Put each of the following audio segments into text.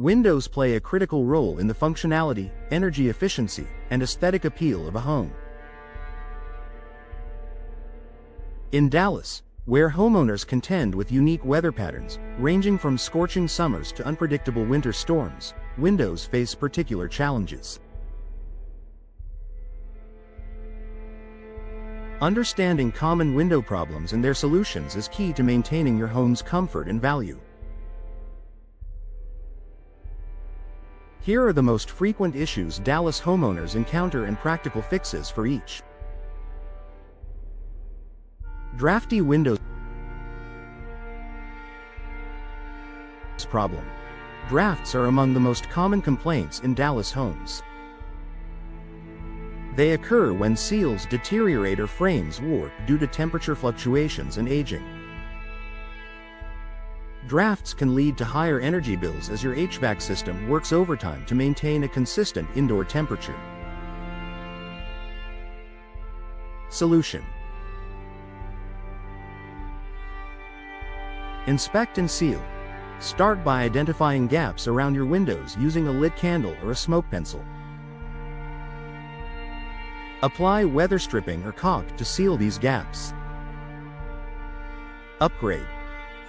Windows play a critical role in the functionality, energy efficiency, and aesthetic appeal of a home. In Dallas, where homeowners contend with unique weather patterns, ranging from scorching summers to unpredictable winter storms, windows face particular challenges. Understanding common window problems and their solutions is key to maintaining your home's comfort and value. Here are the most frequent issues Dallas homeowners encounter and practical fixes for each. Drafty windows problem. Drafts are among the most common complaints in Dallas homes. They occur when seals deteriorate or frames warp due to temperature fluctuations and aging. Drafts can lead to higher energy bills as your HVAC system works overtime to maintain a consistent indoor temperature. Solution: inspect and seal. Start by identifying gaps around your windows using a lit candle or a smoke pencil. Apply weather stripping or caulk to seal these gaps. Upgrade.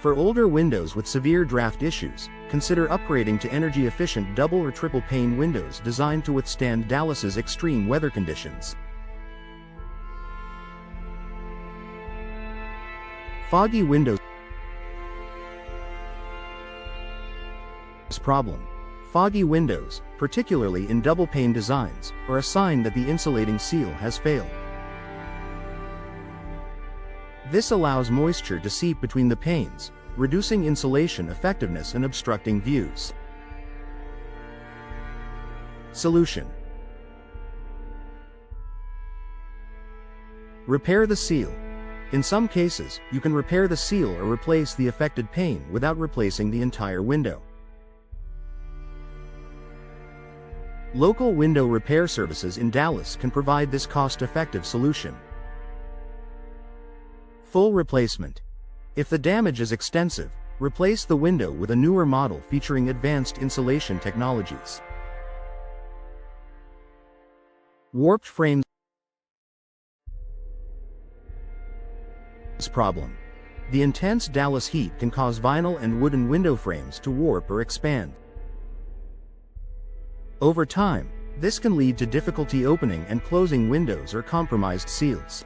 For older windows with severe draft issues, consider upgrading to energy-efficient double or triple pane windows designed to withstand Dallas's extreme weather conditions. Foggy windows problem. Foggy windows, particularly in double-pane designs, are a sign that the insulating seal has failed. This allows moisture to seep between the panes, reducing insulation effectiveness and obstructing views. Solution: repair the seal. In some cases, you can repair the seal or replace the affected pane without replacing the entire window. Local window repair services in Dallas can provide this cost-effective solution. Full replacement. If the damage is extensive, replace the window with a newer model featuring advanced insulation technologies. Warped frames problem. The intense Dallas heat can cause vinyl and wooden window frames to warp or expand. Over time, this can lead to difficulty opening and closing windows or compromised seals.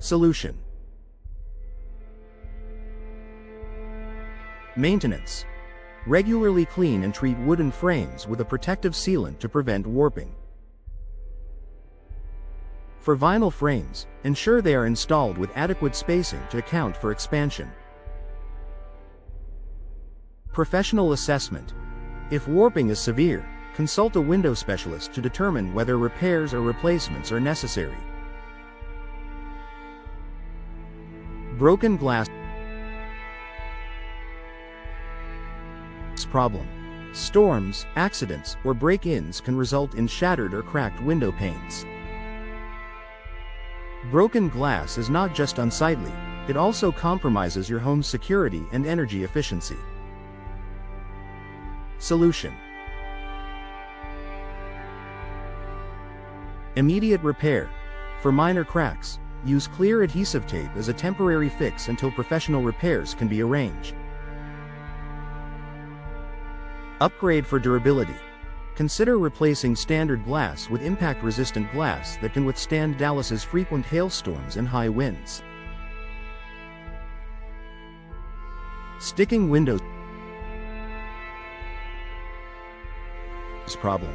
Solution: maintenance. Regularly clean and treat wooden frames with a protective sealant to prevent warping. For vinyl frames, ensure they are installed with adequate spacing to account for expansion. Professional assessment. If warping is severe, consult a window specialist to determine whether repairs or replacements are necessary. Broken glass problem. Storms, accidents, or break-ins can result in shattered or cracked window panes. Broken glass is not just unsightly, it also compromises your home's security and energy efficiency. Solution: immediate repair. For minor cracks, use clear adhesive tape as a temporary fix until professional repairs can be arranged. Upgrade for durability. Consider replacing standard glass with impact-resistant glass that can withstand Dallas's frequent hailstorms and high winds. Sticking windows problem.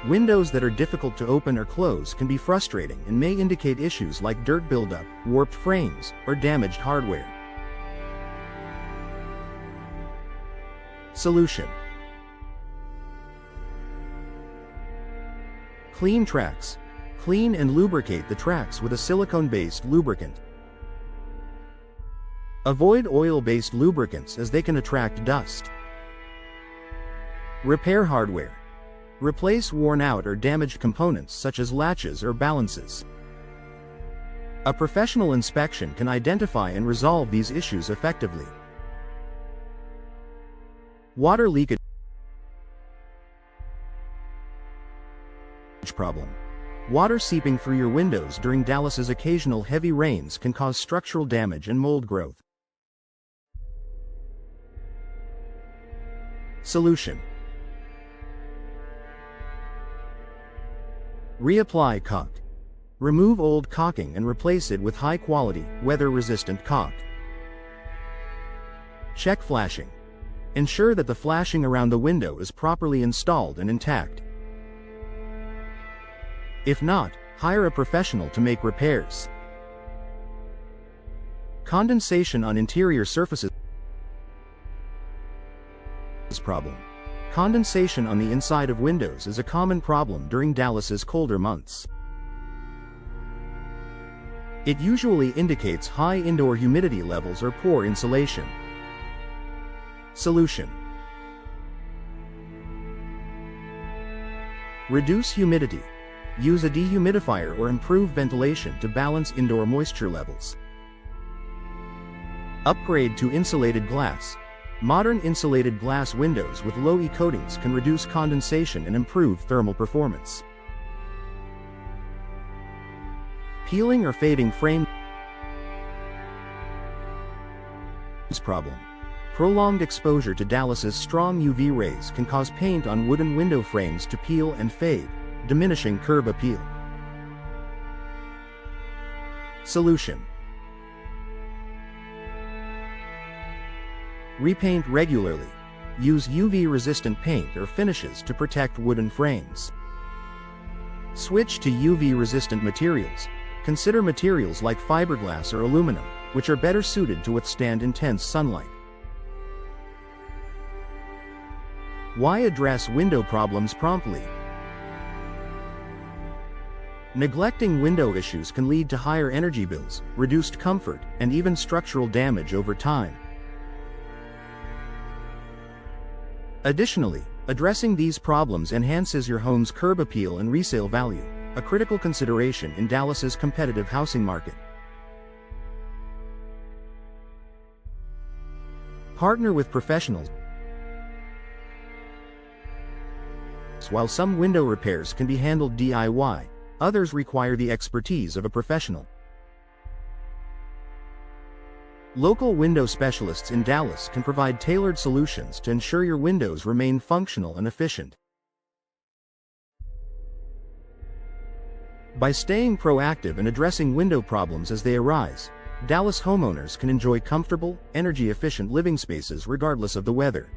Windows that are difficult to open or close can be frustrating and may indicate issues like dirt buildup, warped frames, or damaged hardware. Solution: clean tracks. Clean and lubricate the tracks with a silicone-based lubricant. Avoid oil-based lubricants as they can attract dust. Repair hardware. Replace worn-out or damaged components such as latches or balances. A professional inspection can identify and resolve these issues effectively. Water leakage problem. Water seeping through your windows during Dallas's occasional heavy rains can cause structural damage and mold growth. Solution: reapply caulk. Remove old caulking and replace it with high-quality, weather-resistant caulk. Check flashing. Ensure that the flashing around the window is properly installed and intact. If not, hire a professional to make repairs. Condensation on interior surfaces problem. Condensation on the inside of windows is a common problem during Dallas's colder months. It usually indicates high indoor humidity levels or poor insulation. Solution: reduce humidity. Use a dehumidifier or improve ventilation to balance indoor moisture levels. Upgrade to insulated glass. Modern insulated glass windows with low E coatings can reduce condensation and improve thermal performance. Peeling or fading frame problem. Prolonged exposure to Dallas's strong UV rays can cause paint on wooden window frames to peel and fade, diminishing curb appeal. Solution: repaint regularly. Use UV-resistant paint or finishes to protect wooden frames. Switch to UV-resistant materials. Consider materials like fiberglass or aluminum, which are better suited to withstand intense sunlight. Why address window problems promptly? Neglecting window issues can lead to higher energy bills, reduced comfort, and even structural damage over time. Additionally, addressing these problems enhances your home's curb appeal and resale value, a critical consideration in Dallas's competitive housing market. Partner with professionals. While some window repairs can be handled DIY, others require the expertise of a professional. Local window specialists in Dallas can provide tailored solutions to ensure your windows remain functional and efficient. By staying proactive and addressing window problems as they arise, Dallas homeowners can enjoy comfortable, energy-efficient living spaces regardless of the weather.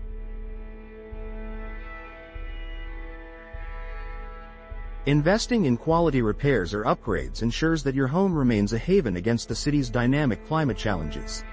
Investing in quality repairs or upgrades ensures that your home remains a haven against the city's dynamic climate challenges.